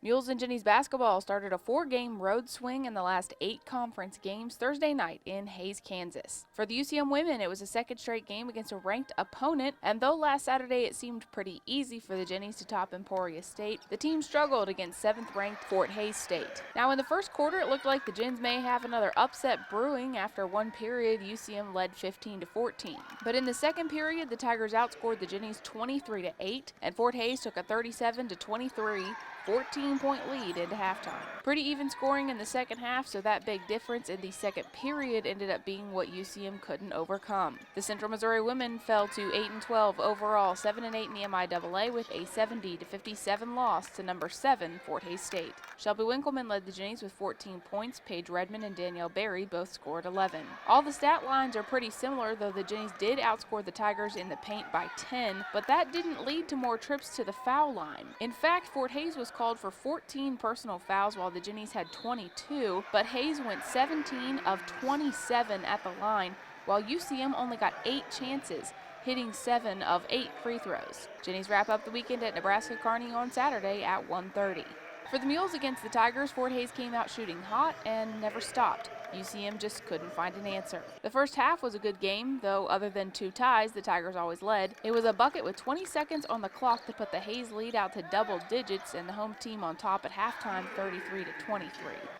Mules and Jennies basketball started a 4-game road swing in the last 8 conference games Thursday night in Hays, Kansas. For the UCM women, it was a second straight game against a ranked opponent, and though last Saturday it seemed pretty easy for the Jennies to top Emporia State, the team struggled against 7th-ranked Fort Hays State. Now in the first quarter, it looked like the Gens may have another upset brewing after one period UCM led 15-14. But in the second period, the Tigers outscored the Jennies 23-8, and Fort Hays took a 37-23 14-point lead into halftime. Pretty even scoring in the second half, so that big difference in the second period ended up being what UCM couldn't overcome. The Central Missouri women fell to 8-12 overall, 7-8 in the MIAA with a 70-57 loss to number 7 Fort Hays State. Shelby Winkleman led the Jennies with 14 points. Paige Redmond and Danielle Berry both scored 11. All the stat lines are pretty similar, though the Jennies did outscore the Tigers in the paint by 10, but that didn't lead to more trips to the foul line. In fact, Fort Hays was called for 14 personal fouls while the Jennies had 22, but Hays went 17 of 27 at the line, while UCM only got 8 chances, hitting 7 of 8 free throws. Jennies wrap up the weekend at Nebraska Kearney on Saturday at 1:30. For the Mules against the Tigers, Fort Hays came out shooting hot and never stopped. UCM just couldn't find an answer. The first half was a good game, though other than 2 ties, the Tigers always led. It was a bucket with 20 seconds on the clock to put the Hays lead out to double digits and the home team on top at halftime 33-23.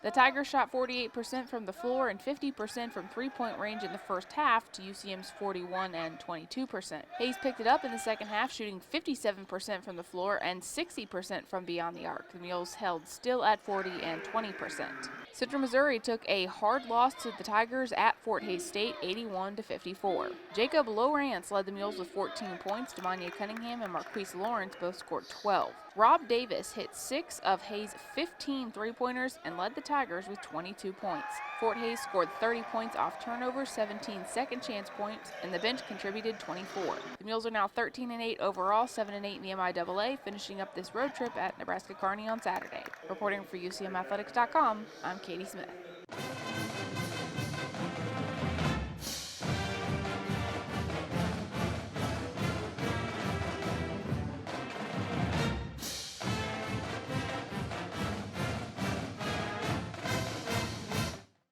The Tigers shot 48% from the floor and 50% from three-point range in the first half to UCM's 41 and 22%. Hays picked it up in the second half, shooting 57% from the floor and 60% from beyond the arc. The Mules held still at 40 and 20%. Central Missouri took a hard loss to the Tigers at Fort Hays State, 81-54. Jacob Lowrance led the Mules with 14 points. Demania Cunningham and Marquise Lawrence both scored 12. Rob Davis hit 6 of Hays' 15 three-pointers and led the Tigers with 22 points. Fort Hays scored 30 points off turnovers, 17 second chance points, and the bench contributed 24. The Mules are now 13-8 overall, 7-8 in the MIAA, finishing up this road trip at Nebraska Kearney on Saturday. Reporting for UCMathletics.com, I'm Katie Smith.